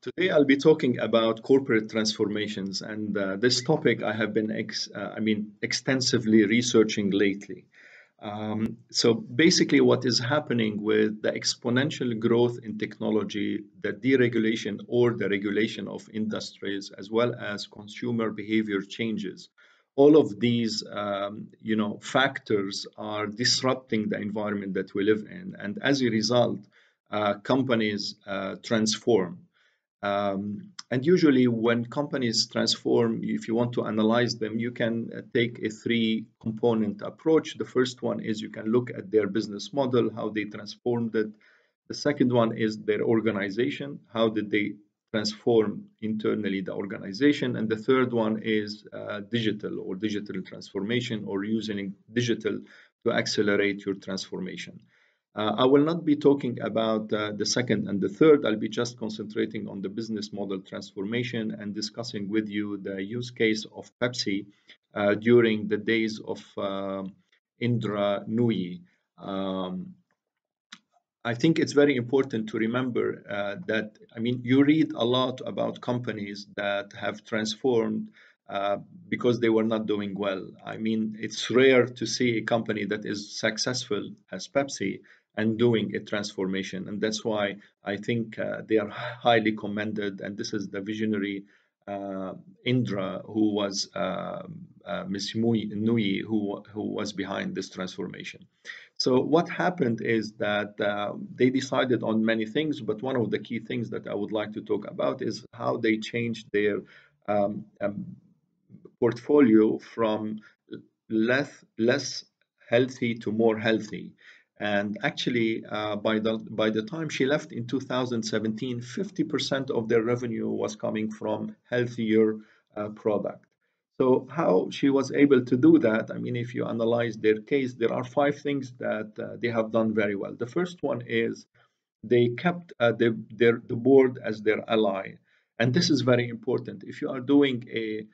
Today I'll be talking about corporate transformations, and this topic I have been extensively researching lately. So basically, what is happening with the exponential growth in technology, the deregulation or the regulation of industries, as well as consumer behavior changes, all of these factors are disrupting the environment that we live in, and as a result, companies transform. And usually, when companies transform, if you want to analyze them, you can take a three component approach. The first one is you can look at their business model, how they transformed it. The second one is their organization, how did they transform internally the organization. And the third one is digital transformation, or using digital to accelerate your transformation. I will not be talking about the second and the third. I'll be just concentrating on the business model transformation and discussing with you the use case of Pepsi during the days of Indra Nooyi. Um, I think it's very important to remember that, you read a lot about companies that have transformed uh, because they were not doing well. It's rare to see a company that is successful as Pepsi and doing a transformation. And that's why I think they are highly commended. And this is the visionary uh, Indra, who was Miss Nui, who was behind this transformation. So what happened is that they decided on many things, but one of the key things that I would like to talk about is how they changed their um, um, portfolio from less healthy to more healthy. And actually, by the time she left in 2017, 50% of their revenue was coming from healthier product. So how she was able to do that? If you analyze their case, there are five things that they have done very well. The first one is they kept the board as their ally, and this is very important. If you are doing a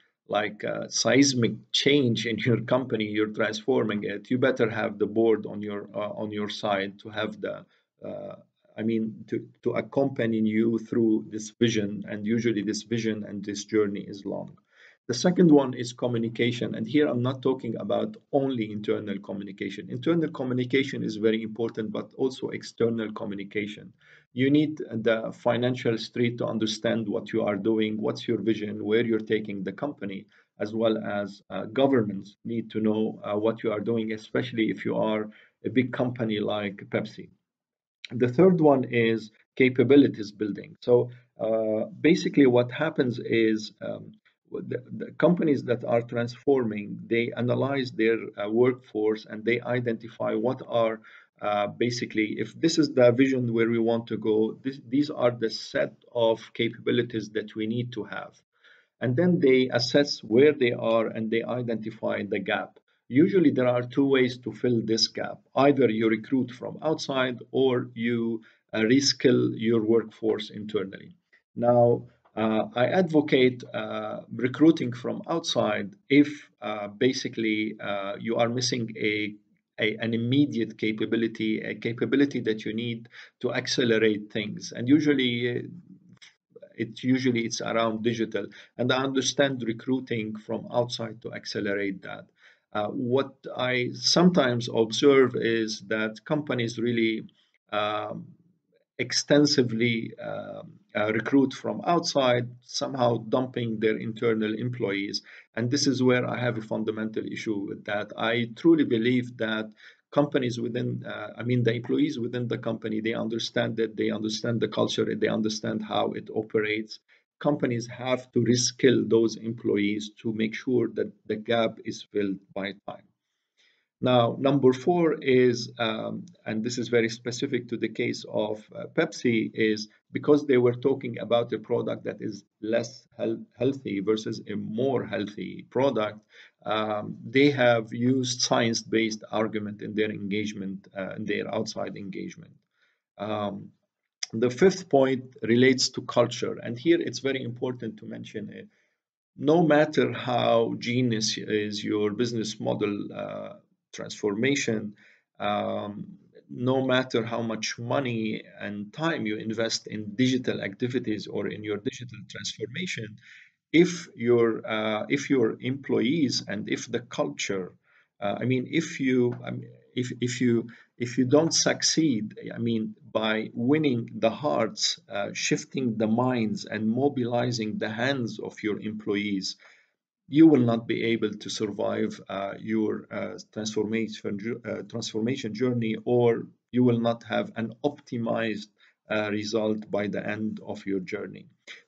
seismic change in your company, you're transforming it, you better have the board on your side to have the uh, to accompany you through this vision, and usually this vision and this journey is long. The second one is communication. And here I'm not talking about only internal communication. Internal communication is very important, but also external communication. You need the financial street to understand what you are doing, what's your vision, where you're taking the company, as well as governments need to know what you are doing, especially if you are a big company like Pepsi. The third one is capabilities building. So basically, what happens is the companies that are transforming, they analyze their workforce and they identify what are basically, if this is the vision where we want to go, these are the set of capabilities that we need to have, and then they assess where they are and they identify the gap. Usually, there are two ways to fill this gap. Either you recruit from outside or you reskill your workforce internally. Now, I advocate recruiting from outside if basically you are missing an immediate capability, a capability that you need to accelerate things. And usually it's around digital, and I understand recruiting from outside to accelerate that. What I sometimes observe is that companies really um, extensively recruit from outside, somehow dumping their internal employees. And this is where I have a fundamental issue with that. I truly believe that companies within, the employees within the company, they understand that, they understand the culture, they understand how it operates. Companies have to reskill those employees to make sure that the gap is filled by time. Now, number four is, and this is very specific to the case of Pepsi, is because they were talking about a product that is less healthy versus a more healthy product, they have used science-based argument in their engagement, in their outside engagement. Um, the fifth point relates to culture, and here it's very important to mention it. No matter how genius is your business model transformation, um, no matter how much money and time you invest in digital activities or in your digital transformation, if your employees and if the culture, I mean, if you don't succeed, I mean, by winning the hearts, shifting the minds, and mobilizing the hands of your employees, you will not be able to survive your transformation journey, or you will not have an optimized result by the end of your journey.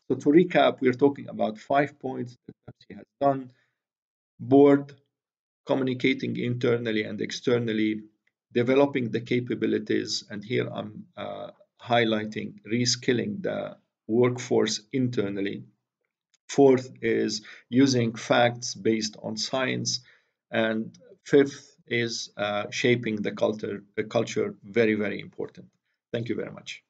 So to recap, we're talking about 5 points that Pepsi has done: board, communicating internally and externally, developing the capabilities, and here I'm highlighting reskilling the workforce internally. Fourth is using facts based on science. And fifth is shaping the culture, very, very important. Thank you very much.